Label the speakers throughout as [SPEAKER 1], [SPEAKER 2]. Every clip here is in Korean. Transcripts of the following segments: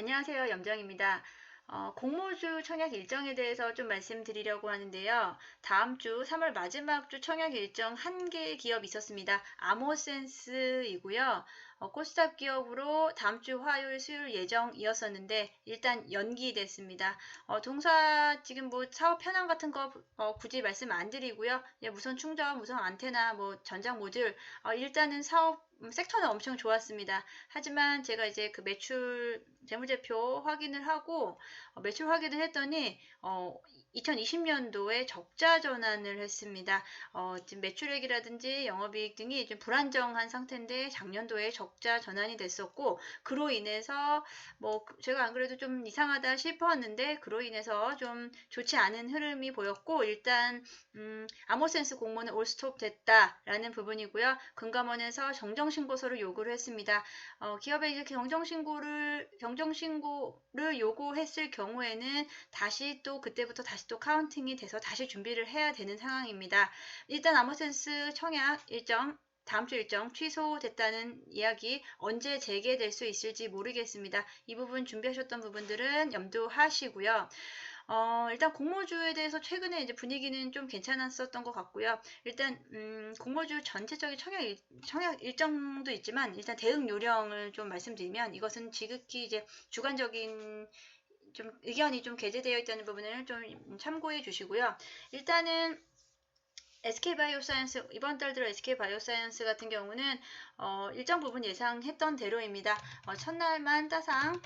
[SPEAKER 1] 안녕하세요. 염정입니다. 공모주 청약 일정에 대해서 좀 말씀드리려고 하는데요. 다음 주 3월 마지막 주 청약 일정 한 개의 기업이 있었습니다. 아모센스이고요. 코스닥 기업으로 다음 주 화요일, 수요일 예정이었었는데 일단 연기됐습니다. 동사 지금 뭐 사업 현황 같은 거 굳이 말씀 안 드리고요. 예, 무선 충전, 무선 안테나, 뭐 전장 모듈 일단은 사업 섹터는 엄청 좋았습니다. 하지만 제가 이제 그 매출 재무제표 확인을 하고 매출 확인을 했더니 2020년도에 적자 전환을 했습니다. 지금 매출액이라든지 영업이익 등이 좀 불안정한 상태인데 작년도에 적자 전환이 됐었고 그로 인해서 뭐 제가 안 그래도 좀 이상하다 싶었는데 그로 인해서 좀 좋지 않은 흐름이 보였고 일단 아모센스 공모는 올스톱 됐다라는 부분이고요. 금감원에서 정정신고서를 요구를 했습니다. 기업에 이제 경정신고를 요구했을 경우에는 다시 또 그때부터 다시 또 카운팅이 돼서 다시 준비를 해야 되는 상황입니다. 일단 아모센스 청약 일정 다음 주 일정 취소됐다는 이야기 언제 재개될 수 있을지 모르겠습니다. 이 부분 준비하셨던 부분들은 염두하시고요. 일단 공모주에 대해서 최근에 이제 분위기는 좀 괜찮았었던 것 같고요. 일단 공모주 전체적인 청약 일정도 있지만 일단 대응 요령을 좀 말씀드리면 이것은 지극히 이제 주관적인 좀 의견이 좀 게재되어 있다는 부분을 좀 참고해 주시고요. 일단은 SK바이오사이언스 이번 달 들어 SK바이오사이언스 같은 경우는 일정 부분 예상했던 대로입니다. 첫날만 따상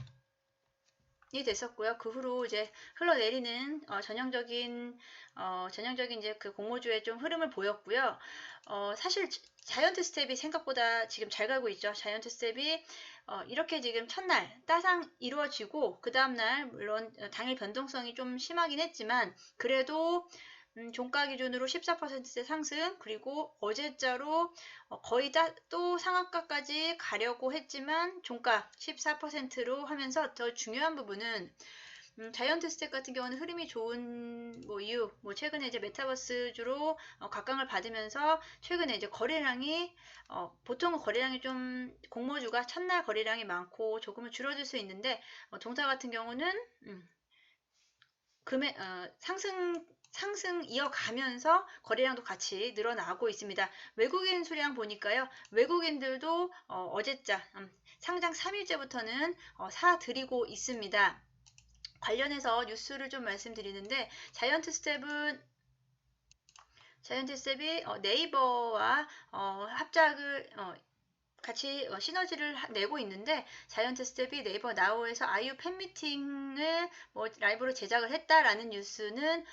[SPEAKER 1] 이 됐었고요. 그 후로 이제 흘러내리는 전형적인 이제 그 공모주의 좀 흐름을 보였고요. 사실 자이언트 스텝이 생각보다 지금 잘 가고 있죠. 자이언트 스텝이 이렇게 지금 첫날 따상 이루어지고 그 다음날 물론 당일 변동성이 좀 심하긴 했지만 그래도 종가 기준으로 14%대 상승 그리고 어제자로 거의 다 또 상한가까지 가려고 했지만 종가 14%로 하면서 더 중요한 부분은 자이언트 스텝 같은 경우는 흐름이 좋은 뭐 이유, 뭐 최근에 이제 메타버스주로 각광을 받으면서 최근에 이제 거래량이 보통은 거래량이 좀 공모주가 첫날 거래량이 많고 조금은 줄어들 수 있는데 동사 같은 경우는 금액 상승 이어가면서 거래량도 같이 늘어나고 있습니다. 외국인 수량 보니까요. 외국인들도 어제자 상장 3일째부터는 사들이고 있습니다. 관련해서 뉴스를 좀 말씀드리는데 자이언트 스텝이 네이버와 합작을 같이 시너지를 내고 있는데 자이언트 스텝이 네이버 나우에서 아이유 팬미팅을 뭐 라이브로 제작을 했다라는 뉴스는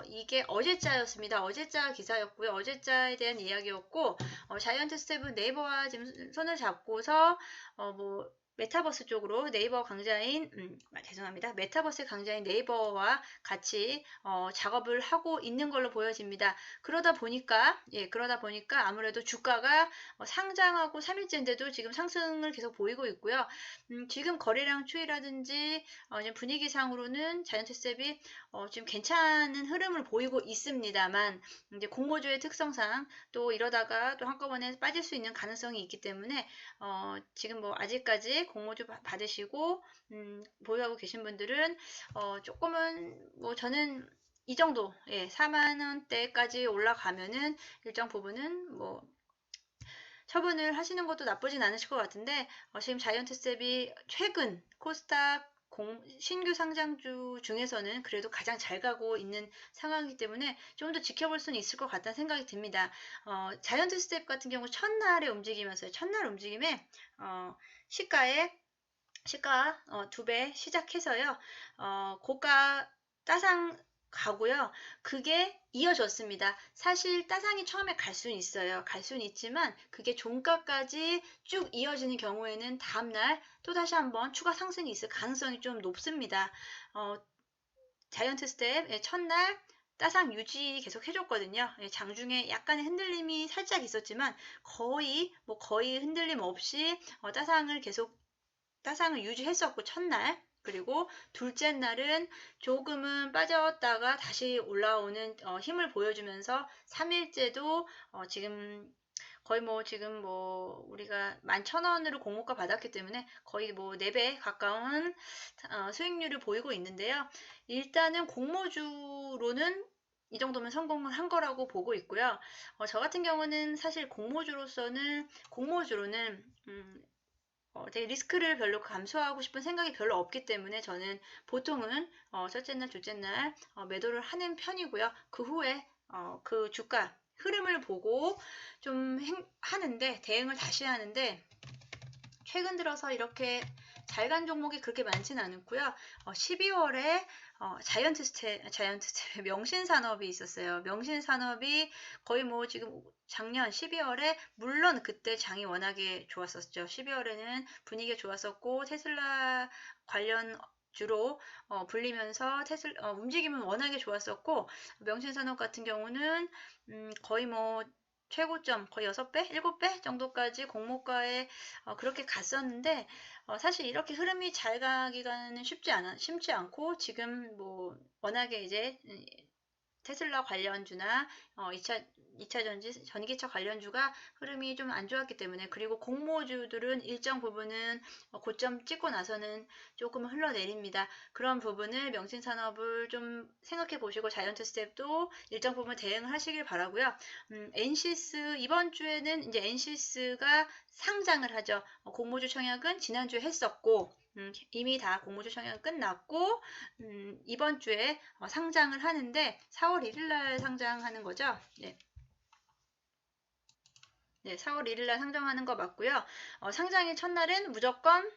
[SPEAKER 1] 이게 어제자였습니다. 어제자 기사였고요. 어제자에 대한 이야기였고 자이언트 스텝은 네이버와 지금 손을 잡고서 뭐 메타버스 쪽으로 네이버 강자인 죄송합니다. 메타버스 강자인 네이버와 같이 작업을 하고 있는 걸로 보여집니다. 그러다 보니까 아무래도 주가가 상장하고 3일째인데도 지금 상승을 계속 보이고 있고요. 지금 거래량 추이라든지 분위기상으로는 자이언트 스텝이 지금 괜찮은 흐름을 보이고 있습니다만 이제 공모주의 특성상 또 이러다가 또 한꺼번에 빠질 수 있는 가능성이 있기 때문에 지금 뭐 아직까지 공모주 받으시고 보유하고 계신 분들은 조금은 뭐 저는 이 정도 4만 원대까지 올라가면은 일정 부분은 뭐 처분을 하시는 것도 나쁘진 않으실 것 같은데 지금 자이언트 스텝이 최근 코스닥 신규 상장주 중에서는 그래도 가장 잘 가고 있는 상황이기 때문에 좀 더 지켜볼 수는 있을 것 같다는 생각이 듭니다. 자이언트 스텝 같은 경우 첫날 움직임에 시가 2배 시작해서요. 고가 따상 가고요. 그게 이어졌습니다. 사실 따상이 처음에 갈 수는 있어요. 갈 수는 있지만 그게 종가까지 쭉 이어지는 경우에는 다음날 또다시 한번 추가 상승이 있을 가능성이 좀 높습니다. 자이언트 스텝 첫날 따상 유지 계속 해줬거든요. 장중에 약간의 흔들림이 살짝 있었지만 거의 흔들림 없이 따상을 유지했었고 첫날 그리고 둘째 날은 조금은 빠졌다가 다시 올라오는 힘을 보여주면서 3일째도 지금 거의 뭐 지금 뭐 우리가 11,000원으로 공모가 받았기 때문에 거의 뭐 4배 가까운 수익률을 보이고 있는데요. 일단은 공모주로는 이 정도면 성공을 한 거라고 보고 있고요. 저 같은 경우는 사실 공모주로는 되게 리스크를 별로 감수하고 싶은 생각이 별로 없기 때문에 저는 보통은 첫째 날, 둘째 날 매도를 하는 편이고요. 그 후에 그 주가 흐름을 보고 좀 하는데 대응을 다시 하는데 최근 들어서 이렇게 잘 간 종목이 그렇게 많지는 않고요. 12월에 자이언트 명신산업이 있었어요. 명신산업이 거의 뭐 지금 작년 12월에 물론 그때 장이 워낙에 좋았었죠. 12월에는 분위기가 좋았었고 테슬라 관련 주로 불리면서 움직임은 워낙에 좋았었고 명신산업 같은 경우는 거의 뭐 최고점 거의 6배, 7배 정도까지 공모가에 그렇게 갔었는데 사실 이렇게 흐름이 잘 가기가는 쉽지 않고 지금 뭐 워낙에 이제 테슬라 관련주나 2차 전기차 관련주가 흐름이 좀 안 좋았기 때문에 그리고 공모주들은 일정 부분은 고점 찍고 나서는 조금 흘러내립니다. 그런 부분을 명신산업을 좀 생각해 보시고 자이언트 스텝도 일정 부분 대응을 하시길 바라고요. 엔시스 이번 주에는 이제 엔시스가 상장을 하죠. 공모주 청약은 지난주에 했었고 이미 다 공모주 청약은 끝났고 이번 주에 상장을 하는데 4월 1일 날 상장하는 거죠. 네. 네, 4월 1일 날 상장하는 거 맞고요. 상장일 첫날은 무조건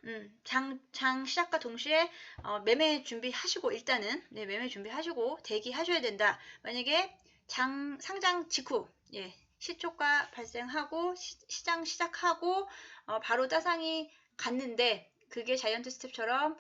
[SPEAKER 1] 장 시작과 동시에 매매 준비하시고 일단은 네, 매매 준비하시고 대기하셔야 된다. 만약에 상장 직후 예, 시초가 발생하고 시장 시작하고 바로 따상이 갔는데 그게 자이언트 스텝처럼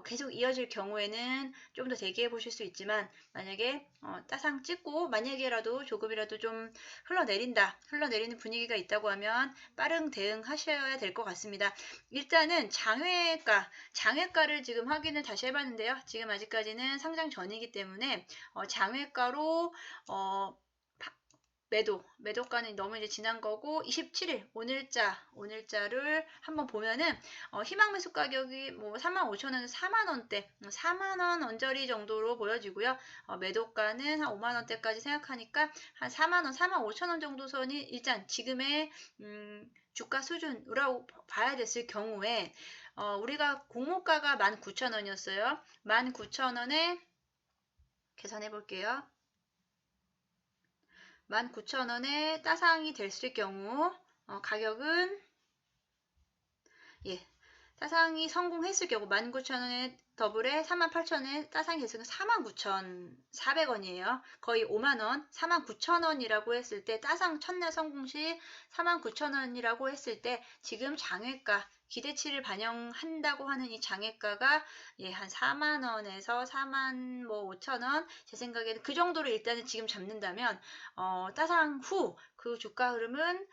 [SPEAKER 1] 계속 이어질 경우에는 좀 더 대기해 보실 수 있지만 만약에 따상 찍고 만약에라도 조금이라도 좀 흘러내리는 분위기가 있다고 하면 빠른 대응하셔야 될 것 같습니다. 일단은 장외가를 지금 확인을 다시 해봤는데요. 지금 아직까지는 상장 전이기 때문에 장외가로 매도가는 너무 이제 지난 거고 27일 오늘자를 한번 보면은 희망 매수 가격이 뭐 35,000원에서 4만원대 4만원 언저리 정도로 보여지고요. 매도가는 한 5만원대까지 생각하니까 한 4만원 45,000원 정도 선이 일단 지금의 주가 수준으로 봐야 됐을 경우에 우리가 공모가가 19,000원이었어요. 19,000원에 계산해 볼게요. 19,000원에 따상이 됐을 경우 가격은 따상이 성공했을 경우 19,000원에 더블에 38,000원에 따상이 됐을 경우 49,400원이에요. 거의 5만원 49,000원이라고 했을 때 따상 첫날 성공 시 49,000원이라고 했을 때 지금 장외가 기대치를 반영한다고 하는 이 장외가가 한 4만원에서 4만 뭐 5천원 제 생각에는 그 정도로 일단은 지금 잡는다면 따상 후 그 주가 흐름은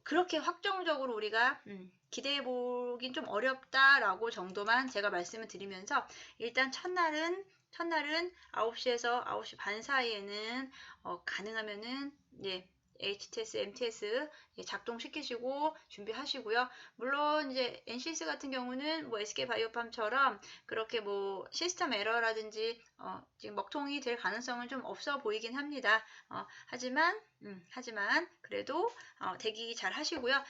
[SPEAKER 1] 그렇게 확정적으로 우리가 기대해 보긴 좀 어렵다라고 정도만 제가 말씀을 드리면서 일단 첫날은 9시에서 9시 반 사이에는 가능하면은 HTS, MTS 작동시키시고 준비하시고요. 물론 이제 NCS 같은 경우는 뭐 SK바이오팜처럼 그렇게 뭐 시스템 에러라든지 지금 먹통이 될 가능성은 좀 없어 보이긴 합니다. 하지만 그래도 대기 잘 하시고요.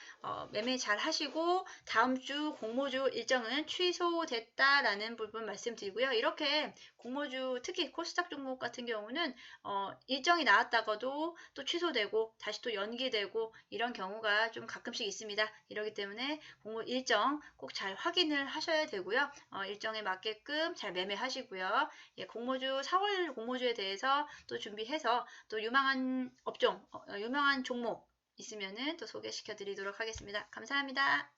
[SPEAKER 1] 매매 잘 하시고 다음 주 공모주 일정은 취소됐다라는 부분 말씀드리고요. 이렇게 공모주 특히 코스닥 종목 같은 경우는 일정이 나왔다가도 또 취소되고 다시 또 연기되고 이런 경우가 좀 가끔씩 있습니다. 이러기 때문에 공모 일정 꼭 잘 확인을 하셔야 되고요. 일정에 맞게끔 잘 매매하시고요. 공모주 4월 공모주에 대해서 또 준비해서 또 유망한 업종, 유명한 종목 있으면은 또 소개시켜 드리도록 하겠습니다. 감사합니다.